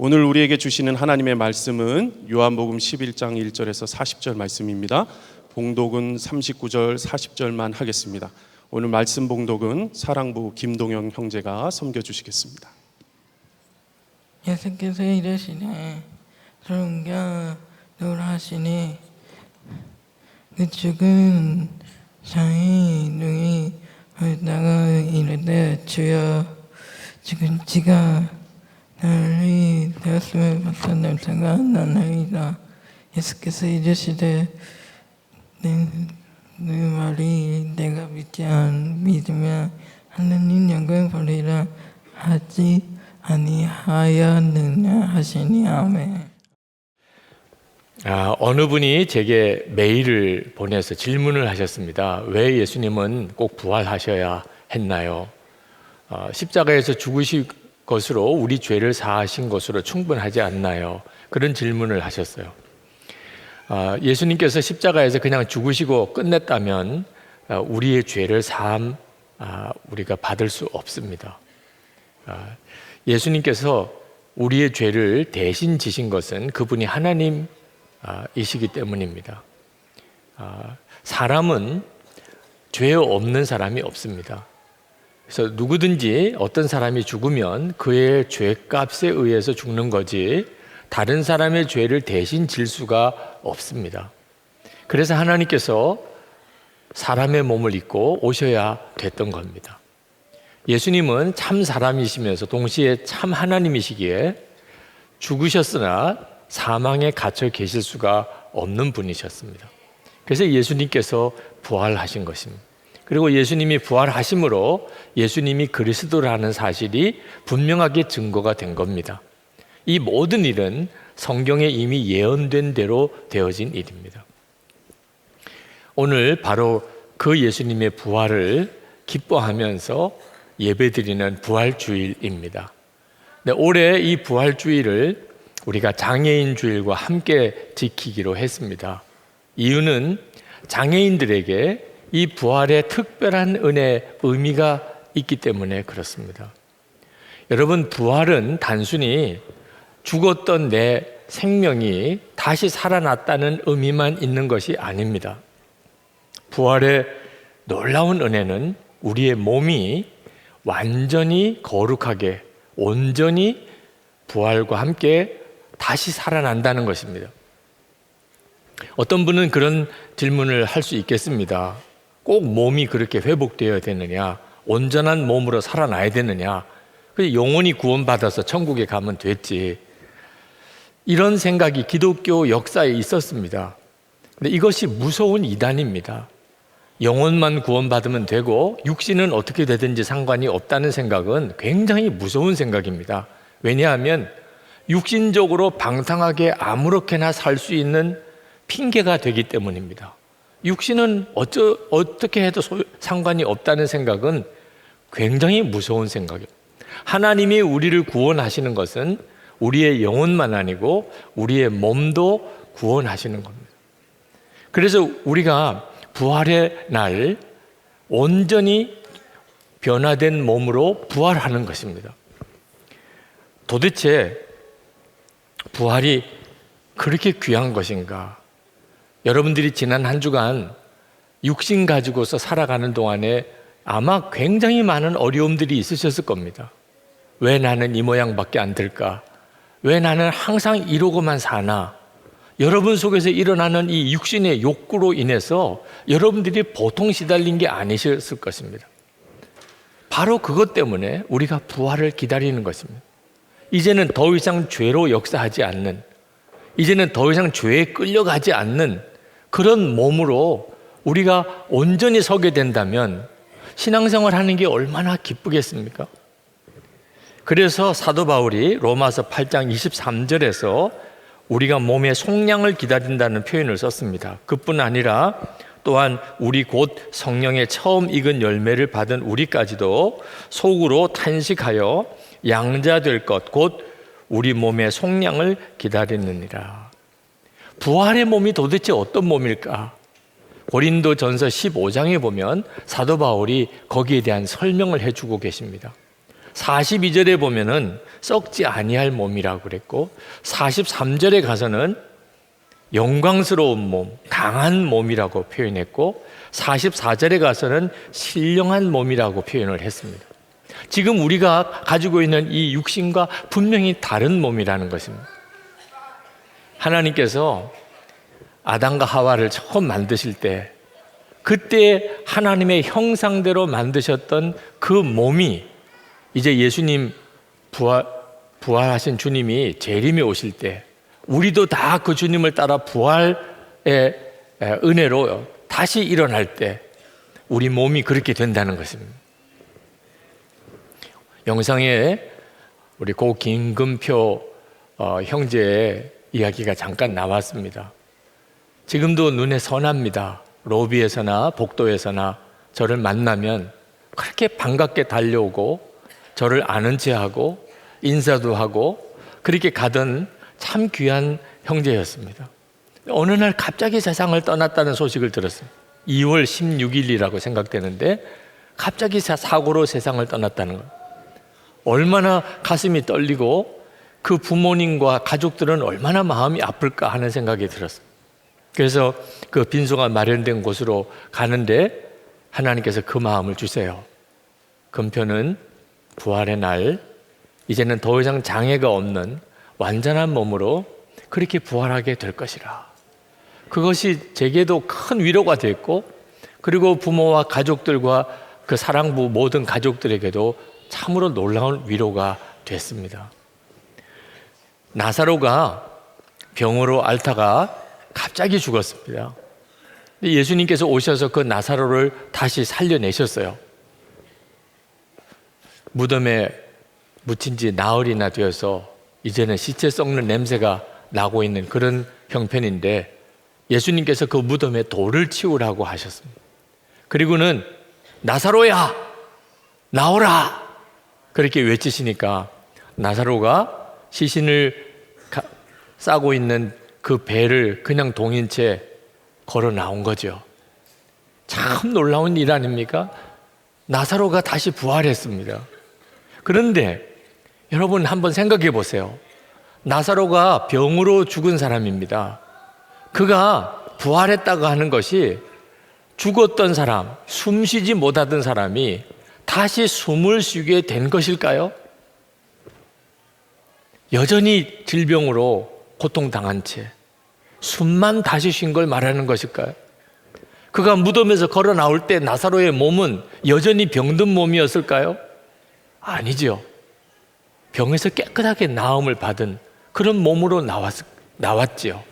오늘 우리에게 주시는 하나님의 말씀은 요한복음 11장 1절에서 40절 말씀입니다. 봉독은 39절 40절만 하겠습니다. 오늘 말씀 봉독은 사랑부 김동영 형제가 섬겨주시겠습니다. 예수께서 이르시되 성경 놀라시니 그 죽은 자의 눈이 울다가 이르되 주여 지금 지가 나를 되었음을 받사 냄새가 나나이다. 예수께서 이르시되 내 말이 내가 믿으면 하느님 영광 보리라 하지 아니하였느냐 하시니 아멘. 어느 분이 제게 메일을 보내서 질문을 하셨습니다. 왜 예수님은 꼭 부활하셔야 했나요? 십자가에서 죽으신 것으로 우리 죄를 사하신 것으로 충분하지 않나요? 그런 질문을 하셨어요. 예수님께서 십자가에서 그냥 죽으시고 끝냈다면 우리의 죄를 사함 우리가 받을 수 없습니다. 예수님께서 우리의 죄를 대신 지신 것은 그분이 하나님이시기 때문입니다. 사람은 죄 없는 사람이 없습니다. 그래서 누구든지 어떤 사람이 죽으면 그의 죄값에 의해서 죽는 거지 다른 사람의 죄를 대신 질 수가 없습니다. 그래서 하나님께서 사람의 몸을 입고 오셔야 됐던 겁니다. 예수님은 참 사람이시면서 동시에 참 하나님이시기에 죽으셨으나 사망에 갇혀 계실 수가 없는 분이셨습니다. 그래서 예수님께서 부활하신 것입니다. 그리고 예수님이 부활하심으로 예수님이 그리스도라는 사실이 분명하게 증거가 된 겁니다. 이 모든 일은 성경에 이미 예언된 대로 되어진 일입니다. 오늘 바로 그 예수님의 부활을 기뻐하면서 예배드리는 부활주일입니다. 올해 이 부활주일을 우리가 장애인 주일과 함께 지키기로 했습니다. 이유는 장애인들에게 이 부활의 특별한 은혜, 의미가 있기 때문에 그렇습니다. 여러분, 부활은 단순히 죽었던 내 생명이 다시 살아났다는 의미만 있는 것이 아닙니다. 부활의 놀라운 은혜는 우리의 몸이 완전히 거룩하게 온전히 부활과 함께 다시 살아난다는 것입니다. 어떤 분은 그런 질문을 할 수 있겠습니다. 꼭 몸이 그렇게 회복되어야 되느냐? 온전한 몸으로 살아나야 되느냐? 영혼이 구원받아서 천국에 가면 됐지. 이런 생각이 기독교 역사에 있었습니다. 근데 이것이 무서운 이단입니다. 영혼만 구원받으면 되고 육신은 어떻게 되든지 상관이 없다는 생각은 굉장히 무서운 생각입니다. 왜냐하면 육신적으로 방탕하게 아무렇게나 살 수 있는 핑계가 되기 때문입니다. 육신은 어떻게 해도 상관이 없다는 생각은 굉장히 무서운 생각이에요. 하나님이 우리를 구원하시는 것은 우리의 영혼만 아니고 우리의 몸도 구원하시는 겁니다. 그래서 우리가 부활의 날 온전히 변화된 몸으로 부활하는 것입니다. 도대체 부활이 그렇게 귀한 것인가? 여러분들이 지난 한 주간 육신 가지고서 살아가는 동안에 아마 굉장히 많은 어려움들이 있으셨을 겁니다. 왜 나는 이 모양밖에 안 될까? 왜 나는 항상 이러고만 사나? 여러분 속에서 일어나는 이 육신의 욕구로 인해서 여러분들이 보통 시달린 게 아니셨을 것입니다. 바로 그것 때문에 우리가 부활을 기다리는 것입니다. 이제는 더 이상 죄로 역사하지 않는, 이제는 더 이상 죄에 끌려가지 않는 그런 몸으로 우리가 온전히 서게 된다면 신앙생활 하는 게 얼마나 기쁘겠습니까? 그래서 사도 바울이 로마서 8장 23절에서 우리가 몸의 속량을 기다린다는 표현을 썼습니다. 그뿐 아니라 또한 우리 곧 성령의 처음 익은 열매를 받은 우리까지도 속으로 탄식하여 양자될 것 곧 우리 몸의 속량을 기다리느니라. 부활의 몸이 도대체 어떤 몸일까? 고린도전서 15장에 보면 사도 바울이 거기에 대한 설명을 해주고 계십니다. 42절에 보면은 썩지 아니할 몸이라고 그랬고 43절에 가서는 영광스러운 몸, 강한 몸이라고 표현했고 44절에 가서는 신령한 몸이라고 표현을 했습니다. 지금 우리가 가지고 있는 이 육신과 분명히 다른 몸이라는 것입니다. 하나님께서 아담과 하와를 처음 만드실 때 그때 하나님의 형상대로 만드셨던 그 몸이 이제 예수님 부활하신 주님이 재림에 오실 때 우리도 다 그 주님을 따라 부활의 은혜로 다시 일어날 때 우리 몸이 그렇게 된다는 것입니다. 영상에 우리 고 김금표 형제의 이야기가 잠깐 나왔습니다. 지금도 눈에 선합니다. 로비에서나 복도에서나 저를 만나면 그렇게 반갑게 달려오고 저를 아는 체하고 인사도 하고 그렇게 가던 참 귀한 형제였습니다. 어느 날 갑자기 세상을 떠났다는 소식을 들었습니다. 2월 16일이라고 생각되는데 갑자기 사고로 세상을 떠났다는 것. 얼마나 가슴이 떨리고 그 부모님과 가족들은 얼마나 마음이 아플까 하는 생각이 들었습니다. 그래서 그 빈소가 마련된 곳으로 가는데 하나님께서 그 마음을 주세요. 금표는 부활의 날 이제는 더 이상 장애가 없는 완전한 몸으로 그렇게 부활하게 될 것이라. 그것이 제게도 큰 위로가 됐고 그리고 부모와 가족들과 그 사랑부 모든 가족들에게도 참으로 놀라운 위로가 됐습니다. 나사로가 병으로 앓다가 갑자기 죽었습니다. 예수님께서 오셔서 그 나사로를 다시 살려내셨어요. 무덤에 묻힌 지 나흘이나 되어서 이제는 시체 썩는 냄새가 나고 있는 그런 형편인데 예수님께서 그 무덤에 돌을 치우라고 하셨습니다. 그리고는 나사로야 나오라 그렇게 외치시니까 나사로가 시신을 싸고 있는 그 배를 그냥 동인 채 걸어 나온 거죠. 참 놀라운 일 아닙니까? 나사로가 다시 부활했습니다. 그런데 여러분 한번 생각해 보세요. 나사로가 병으로 죽은 사람입니다. 그가 부활했다고 하는 것이 죽었던 사람, 숨 쉬지 못하던 사람이 다시 숨을 쉬게 된 것일까요? 여전히 질병으로 고통당한 채 숨만 다시 쉰 걸 말하는 것일까요? 그가 무덤에서 걸어 나올 때 나사로의 몸은 여전히 병든 몸이었을까요? 아니죠. 병에서 깨끗하게 나음을 받은 그런 몸으로 나왔지요.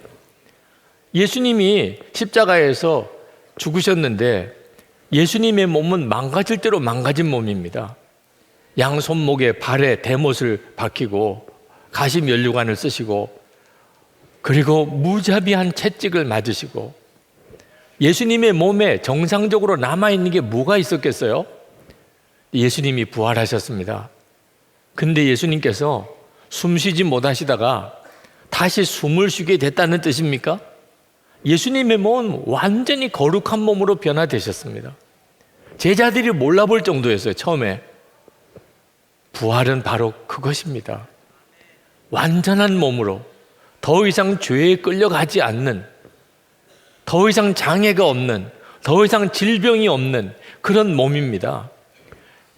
예수님이 십자가에서 죽으셨는데 예수님의 몸은 망가질 대로 망가진 몸입니다. 양 손목에 발에 대못을 박히고 가시 면류관을 쓰시고 그리고 무자비한 채찍을 맞으시고 예수님의 몸에 정상적으로 남아있는 게 뭐가 있었겠어요? 예수님이 부활하셨습니다. 근데 예수님께서 숨 쉬지 못하시다가 다시 숨을 쉬게 됐다는 뜻입니까? 예수님의 몸은 완전히 거룩한 몸으로 변화되셨습니다. 제자들이 몰라볼 정도였어요. 처음에. 부활은 바로 그것입니다. 완전한 몸으로 더 이상 죄에 끌려가지 않는, 더 이상 장애가 없는, 더 이상 질병이 없는 그런 몸입니다.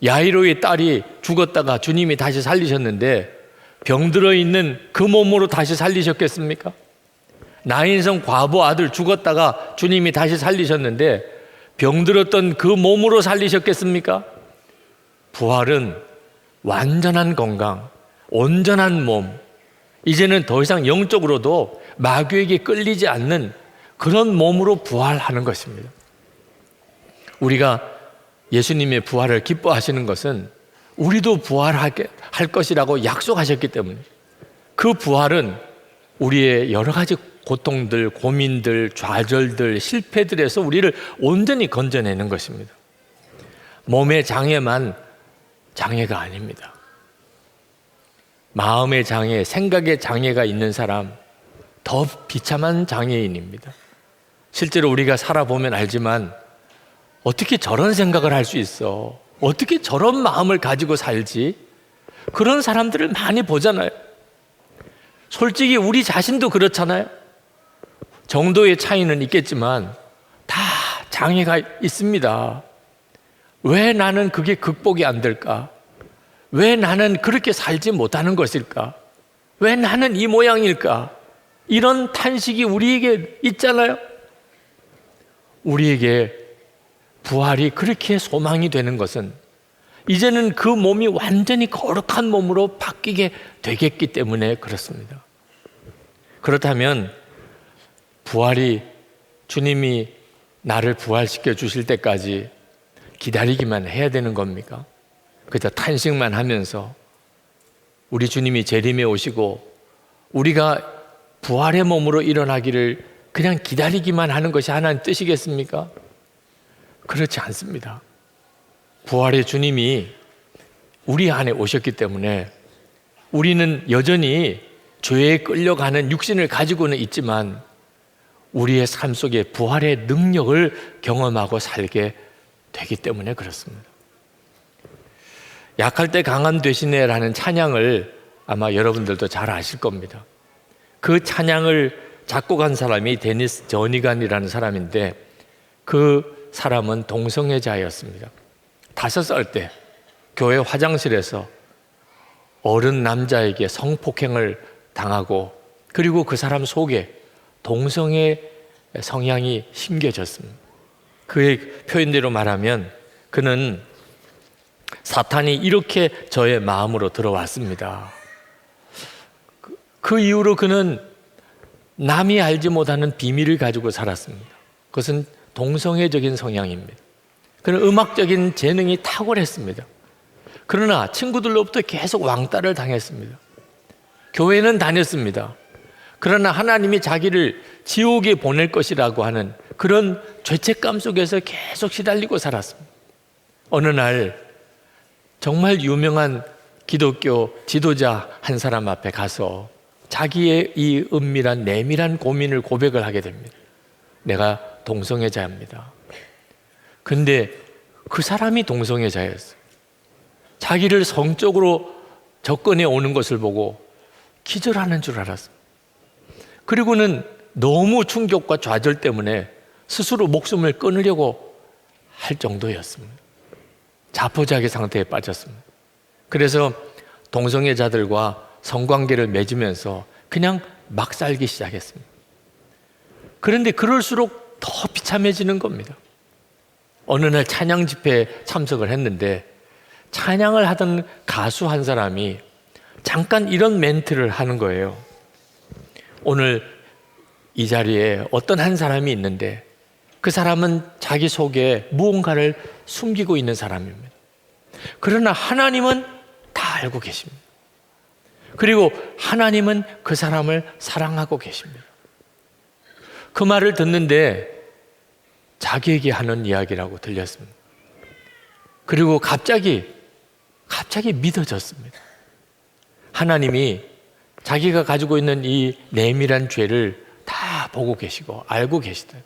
야이로의 딸이 죽었다가 주님이 다시 살리셨는데 병들어 있는 그 몸으로 다시 살리셨겠습니까? 나인성 과부 아들 죽었다가 주님이 다시 살리셨는데 병들었던 그 몸으로 살리셨겠습니까? 부활은 완전한 건강, 온전한 몸, 이제는 더 이상 영적으로도 마귀에게 끌리지 않는 그런 몸으로 부활하는 것입니다. 우리가 예수님의 부활을 기뻐하시는 것은 우리도 부활하게 할 것이라고 약속하셨기 때문에 그 부활은 우리의 여러 가지 고통들, 고민들, 좌절들, 실패들에서 우리를 온전히 건져내는 것입니다. 몸의 장애만 장애가 아닙니다. 마음의 장애, 생각의 장애가 있는 사람 더 비참한 장애인입니다. 실제로 우리가 살아보면 알지만 어떻게 저런 생각을 할 수 있어? 어떻게 저런 마음을 가지고 살지? 그런 사람들을 많이 보잖아요. 솔직히 우리 자신도 그렇잖아요. 정도의 차이는 있겠지만 다 장애가 있습니다. 왜 나는 그게 극복이 안 될까? 왜 나는 그렇게 살지 못하는 것일까? 왜 나는 이 모양일까? 이런 탄식이 우리에게 있잖아요. 우리에게 부활이 그렇게 소망이 되는 것은 이제는 그 몸이 완전히 거룩한 몸으로 바뀌게 되겠기 때문에 그렇습니다. 그렇다면 부활이, 주님이 나를 부활시켜 주실 때까지 기다리기만 해야 되는 겁니까? 그저 탄식만 하면서 우리 주님이 재림에 오시고 우리가 부활의 몸으로 일어나기를 그냥 기다리기만 하는 것이 하나님 뜻이겠습니까? 그렇지 않습니다. 부활의 주님이 우리 안에 오셨기 때문에 우리는 여전히 죄에 끌려가는 육신을 가지고는 있지만 우리의 삶 속에 부활의 능력을 경험하고 살게 되기 때문에 그렇습니다. 약할 때 강함 되시네라는 찬양을 아마 여러분들도 잘 아실 겁니다. 그 찬양을 작곡한 사람이 데니스 저니간이라는 사람인데 그 사람은 동성애자였습니다. 5살 때 교회 화장실에서 어른 남자에게 성폭행을 당하고 그리고 그 사람 속에 동성애 성향이 심겨졌습니다. 그의 표현대로 말하면 그는 사탄이 이렇게 저의 마음으로 들어왔습니다. 그 이후로 그는 남이 알지 못하는 비밀을 가지고 살았습니다. 그것은 동성애적인 성향입니다. 그는 음악적인 재능이 탁월했습니다. 그러나 친구들로부터 계속 왕따를 당했습니다. 교회는 다녔습니다. 그러나 하나님이 자기를 지옥에 보낼 것이라고 하는 그런 죄책감 속에서 계속 시달리고 살았습니다. 어느 날 정말 유명한 기독교 지도자 한 사람 앞에 가서 자기의 이 은밀한 내밀한 고민을 고백을 하게 됩니다. 내가 동성애자입니다. 근데 그 사람이 동성애자였어요. 자기를 성적으로 접근해 오는 것을 보고 기절하는 줄 알았습니다. 그리고는 너무 충격과 좌절 때문에 스스로 목숨을 끊으려고 할 정도였습니다. 자포자기 상태에 빠졌습니다. 그래서 동성애자들과 성관계를 맺으면서 그냥 막 살기 시작했습니다. 그런데 그럴수록 더 비참해지는 겁니다. 어느 날 찬양 집회에 참석을 했는데 찬양을 하던 가수 한 사람이 잠깐 이런 멘트를 하는 거예요. 오늘 이 자리에 어떤 한 사람이 있는데 그 사람은 자기 속에 무언가를 숨기고 있는 사람입니다. 그러나 하나님은 다 알고 계십니다. 그리고 하나님은 그 사람을 사랑하고 계십니다. 그 말을 듣는데 자기에게 하는 이야기라고 들렸습니다. 그리고 갑자기 믿어졌습니다. 하나님이 자기가 가지고 있는 이 내밀한 죄를 다 보고 계시고 알고 계시다.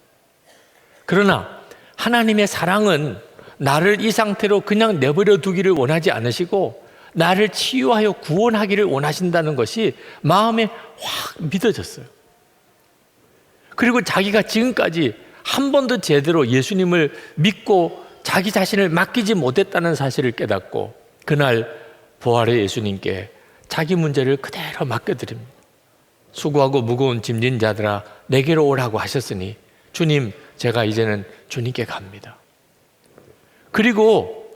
그러나 하나님의 사랑은 나를 이 상태로 그냥 내버려 두기를 원하지 않으시고 나를 치유하여 구원하기를 원하신다는 것이 마음에 확 믿어졌어요. 그리고 자기가 지금까지 한 번도 제대로 예수님을 믿고 자기 자신을 맡기지 못했다는 사실을 깨닫고 그날 부활의 예수님께 자기 문제를 그대로 맡겨드립니다. 수고하고 무거운 짐진 자들아 내게로 오라고 하셨으니 주님 제가 이제는 주님께 갑니다. 그리고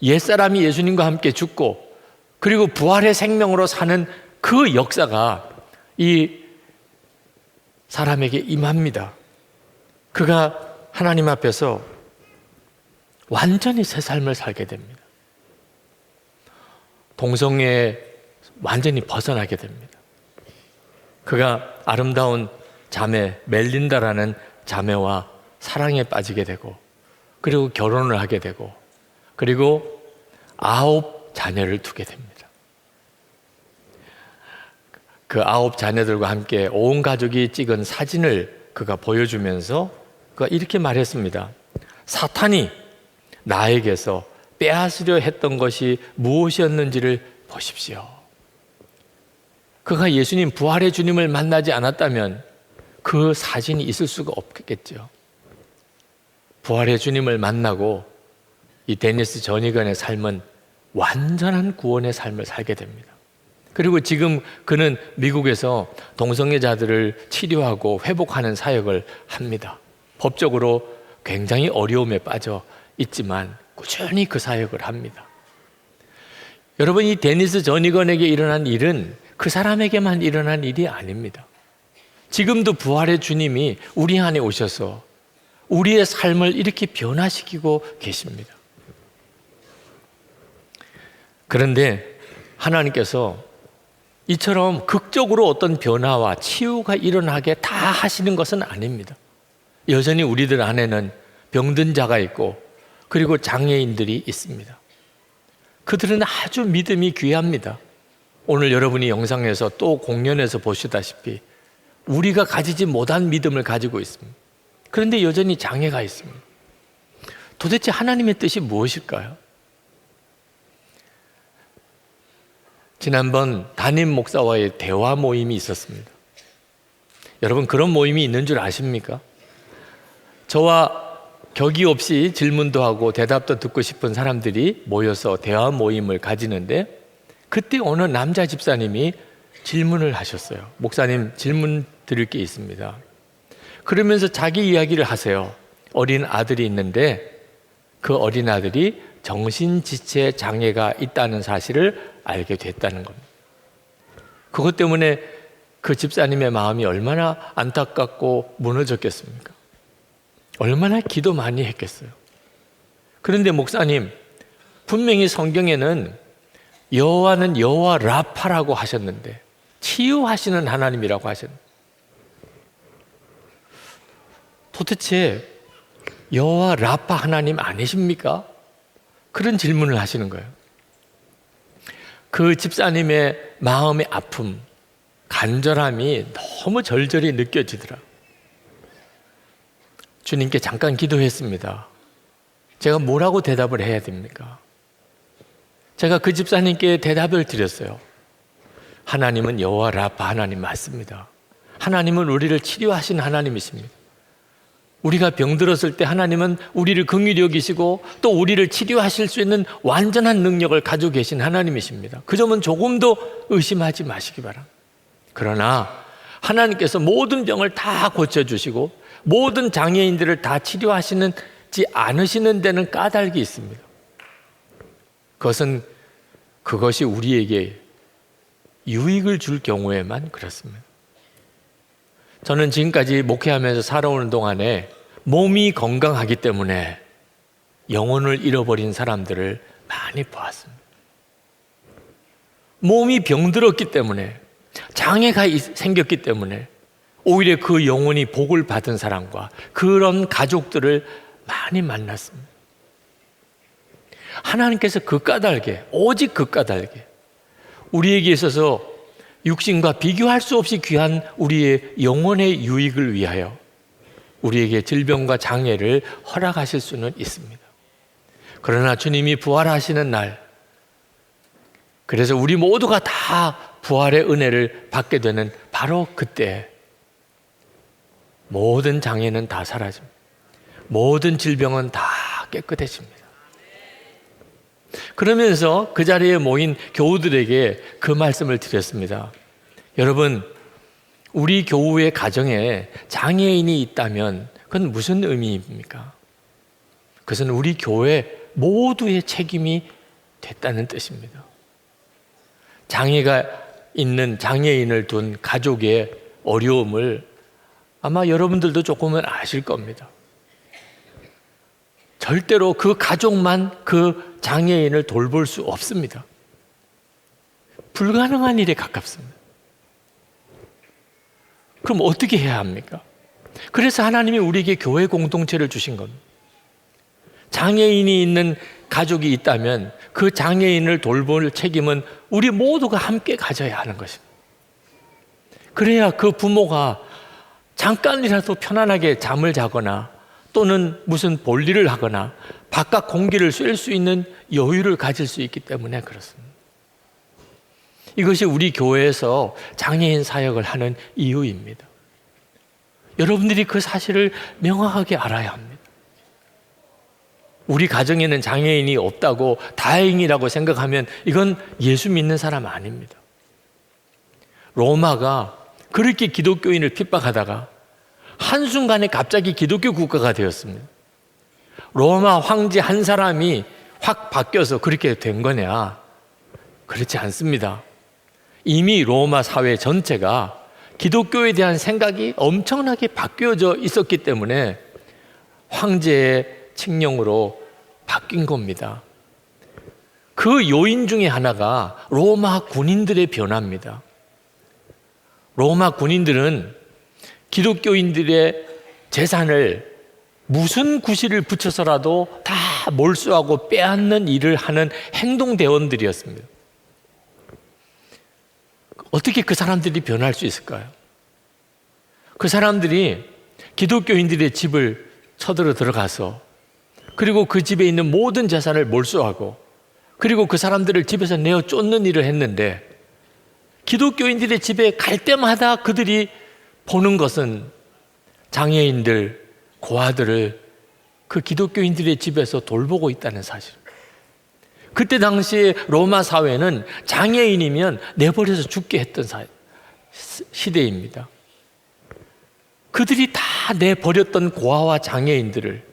옛사람이 예수님과 함께 죽고 그리고 부활의 생명으로 사는 그 역사가 이 사람에게 임합니다. 그가 하나님 앞에서 완전히 새 삶을 살게 됩니다. 동성애에 완전히 벗어나게 됩니다. 그가 아름다운 자매 멜린다라는 자매와 사랑에 빠지게 되고 그리고 결혼을 하게 되고 그리고 9 자녀를 두게 됩니다. 그 9 자녀들과 함께 온 가족이 찍은 사진을 그가 보여주면서 그가 이렇게 말했습니다. 사탄이 나에게서 빼앗으려 했던 것이 무엇이었는지를 보십시오. 그가 예수님, 부활의 주님을 만나지 않았다면 그 사진이 있을 수가 없겠죠. 부활의 주님을 만나고 이 데니스 전이건의 삶은 완전한 구원의 삶을 살게 됩니다. 그리고 지금 그는 미국에서 동성애자들을 치료하고 회복하는 사역을 합니다. 법적으로 굉장히 어려움에 빠져 있지만 꾸준히 그 사역을 합니다. 여러분, 이 데니스 전이건에게 일어난 일은 그 사람에게만 일어난 일이 아닙니다. 지금도 부활의 주님이 우리 안에 오셔서 우리의 삶을 이렇게 변화시키고 계십니다. 그런데 하나님께서 이처럼 극적으로 어떤 변화와 치유가 일어나게 다 하시는 것은 아닙니다. 여전히 우리들 안에는 병든 자가 있고 그리고 장애인들이 있습니다. 그들은 아주 믿음이 귀합니다. 오늘 여러분이 영상에서 또 공연에서 보시다시피 우리가 가지지 못한 믿음을 가지고 있습니다. 그런데 여전히 장애가 있습니다. 도대체 하나님의 뜻이 무엇일까요? 지난번 담임 목사와의 대화 모임이 있었습니다. 여러분, 그런 모임이 있는 줄 아십니까? 저와 격이 없이 질문도 하고 대답도 듣고 싶은 사람들이 모여서 대화 모임을 가지는데 그때 어느 남자 집사님이 질문을 하셨어요. 목사님, 질문 드릴 게 있습니다. 그러면서 자기 이야기를 하세요. 어린 아들이 있는데 그 어린 아들이 정신지체 장애가 있다는 사실을 알게 됐다는 겁니다. 그것 때문에 그 집사님의 마음이 얼마나 안타깝고 무너졌겠습니까? 얼마나 기도 많이 했겠어요. 그런데 목사님, 분명히 성경에는 여호와는 여호와 라파라고 하셨는데 치유하시는 하나님이라고 하셨는데 도대체 여호와 라파 하나님 아니십니까? 그런 질문을 하시는 거예요. 그 집사님의 마음의 아픔, 간절함이 너무 절절히 느껴지더라. 주님께 잠깐 기도했습니다. 제가 뭐라고 대답을 해야 됩니까? 제가 그 집사님께 대답을 드렸어요. 하나님은 여호와 라파 하나님 맞습니다. 하나님은 우리를 치료하신 하나님이십니다. 우리가 병들었을 때 하나님은 우리를 긍휼히 여기시고 또 우리를 치료하실 수 있는 완전한 능력을 가지고 계신 하나님이십니다. 그 점은 조금도 의심하지 마시기 바랍니다. 그러나 하나님께서 모든 병을 다 고쳐주시고 모든 장애인들을 다 치료하시지 않으시는 데는 까닭이 있습니다. 그것이 우리에게 유익을 줄 경우에만 그렇습니다. 저는 지금까지 목회하면서 살아오는 동안에 몸이 건강하기 때문에 영혼을 잃어버린 사람들을 많이 보았습니다. 몸이 병들었기 때문에, 장애가 생겼기 때문에 오히려 그 영혼이 복을 받은 사람과 그런 가족들을 많이 만났습니다. 하나님께서 그 까닭에, 오직 그 까닭에 우리에게 있어서 육신과 비교할 수 없이 귀한 우리의 영혼의 유익을 위하여 우리에게 질병과 장애를 허락하실 수는 있습니다. 그러나 주님이 부활하시는 날, 그래서 우리 모두가 다 부활의 은혜를 받게 되는 바로 그때 모든 장애는 다 사라집니다. 모든 질병은 다 깨끗해집니다. 그러면서 그 자리에 모인 교우들에게 그 말씀을 드렸습니다. 여러분, 우리 교우의 가정에 장애인이 있다면 그건 무슨 의미입니까? 그것은 우리 교회 모두의 책임이 됐다는 뜻입니다. 장애가 있는 장애인을 둔 가족의 어려움을 아마 여러분들도 조금은 아실 겁니다. 절대로 그 가족만 그 장애인을 돌볼 수 없습니다. 불가능한 일에 가깝습니다. 그럼 어떻게 해야 합니까? 그래서 하나님이 우리에게 교회 공동체를 주신 겁니다. 장애인이 있는 가족이 있다면 그 장애인을 돌볼 책임은 우리 모두가 함께 가져야 하는 것입니다. 그래야 그 부모가 잠깐이라도 편안하게 잠을 자거나 또는 무슨 볼일을 하거나 바깥 공기를 쐴 수 있는 여유를 가질 수 있기 때문에 그렇습니다. 이것이 우리 교회에서 장애인 사역을 하는 이유입니다. 여러분들이 그 사실을 명확하게 알아야 합니다. 우리 가정에는 장애인이 없다고 다행이라고 생각하면 이건 예수 믿는 사람 아닙니다. 로마가 그렇게 기독교인을 핍박하다가 한순간에 갑자기 기독교 국가가 되었습니다. 로마 황제 한 사람이 확 바뀌어서 그렇게 된 거냐? 그렇지 않습니다. 이미 로마 사회 전체가 기독교에 대한 생각이 엄청나게 바뀌어져 있었기 때문에 황제의 칙령으로 바뀐 겁니다. 그 요인 중에 하나가 로마 군인들의 변화입니다. 로마 군인들은 기독교인들의 재산을 무슨 구실을 붙여서라도 다 몰수하고 빼앗는 일을 하는 행동대원들이었습니다. 어떻게 그 사람들이 변할 수 있을까요? 그 사람들이 기독교인들의 집을 쳐들어 들어가서 그리고 그 집에 있는 모든 재산을 몰수하고 그리고 그 사람들을 집에서 내어 쫓는 일을 했는데 기독교인들의 집에 갈 때마다 그들이 보는 것은 장애인들, 고아들을 그 기독교인들의 집에서 돌보고 있다는 사실. 그때 당시에 로마 사회는 장애인이면 내버려서 죽게 했던 시대입니다. 그들이 다 내버렸던 고아와 장애인들을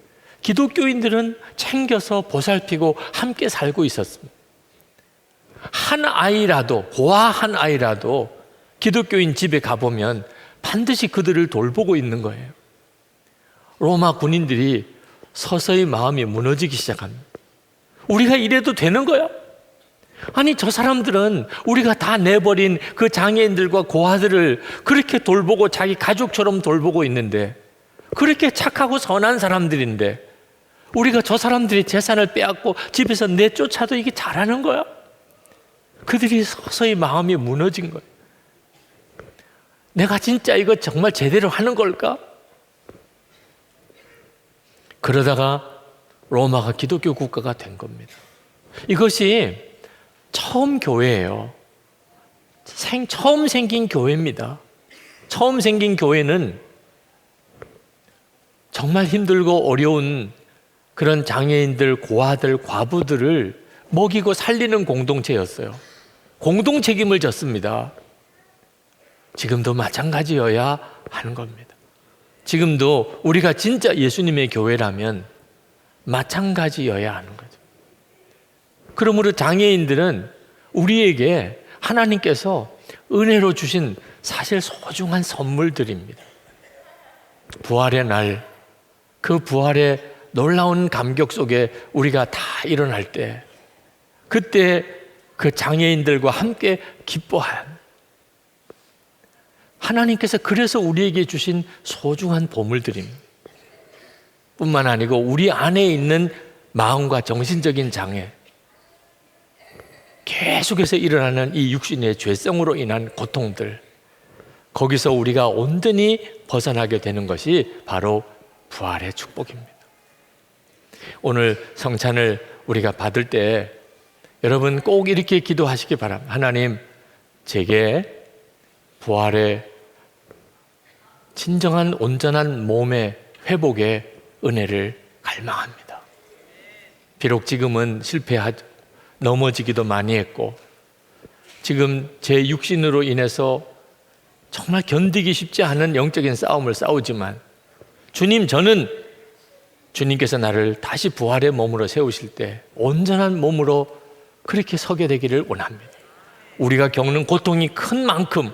기독교인들은 챙겨서 보살피고 함께 살고 있었습니다. 한 아이라도, 고아 한 아이라도 기독교인 집에 가보면 반드시 그들을 돌보고 있는 거예요. 로마 군인들이 서서히 마음이 무너지기 시작합니다. 우리가 이래도 되는 거야? 아니, 저 사람들은 우리가 다 내버린 그 장애인들과 고아들을 그렇게 돌보고 자기 가족처럼 돌보고 있는데, 그렇게 착하고 선한 사람들인데 우리가 저 사람들이 재산을 빼앗고 집에서 내쫓아도 이게 잘하는 거야? 그들이 서서히 마음이 무너진 거예요. 내가 진짜 이거 정말 제대로 하는 걸까? 그러다가 로마가 기독교 국가가 된 겁니다. 이것이 처음 교회예요. 처음 생긴 교회입니다. 처음 생긴 교회는 정말 힘들고 어려운 그런 장애인들, 고아들, 과부들을 먹이고 살리는 공동체였어요. 공동 책임을 졌습니다. 지금도 마찬가지여야 하는 겁니다. 지금도 우리가 진짜 예수님의 교회라면 마찬가지여야 하는 거죠. 그러므로 장애인들은 우리에게 하나님께서 은혜로 주신 사실 소중한 선물들입니다. 부활의 날, 그 부활의 놀라운 감격 속에 우리가 다 일어날 때, 그때 그 장애인들과 함께 기뻐하는, 하나님께서 그래서 우리에게 주신 소중한 보물들입니다. 뿐만 아니고 우리 안에 있는 마음과 정신적인 장애, 계속해서 일어나는 이 육신의 죄성으로 인한 고통들, 거기서 우리가 온전히 벗어나게 되는 것이 바로 부활의 축복입니다. 오늘 성찬을 우리가 받을 때 여러분 꼭 이렇게 기도하시기 바랍니다. 하나님, 제게 부활의 진정한 온전한 몸의 회복의 은혜를 갈망합니다. 비록 지금은 실패하죠. 넘어지기도 많이 했고 지금 제 육신으로 인해서 정말 견디기 쉽지 않은 영적인 싸움을 싸우지만 주님, 저는 주님께서 나를 다시 부활의 몸으로 세우실 때 온전한 몸으로 그렇게 서게 되기를 원합니다. 우리가 겪는 고통이 큰 만큼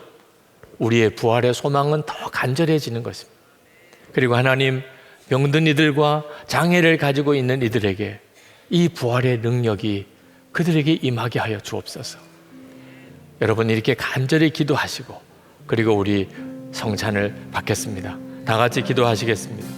우리의 부활의 소망은 더 간절해지는 것입니다. 그리고 하나님, 병든 이들과 장애를 가지고 있는 이들에게 이 부활의 능력이 그들에게 임하게 하여 주옵소서. 여러분 이렇게 간절히 기도하시고 그리고 우리 성찬을 받겠습니다. 다 같이 기도하시겠습니다.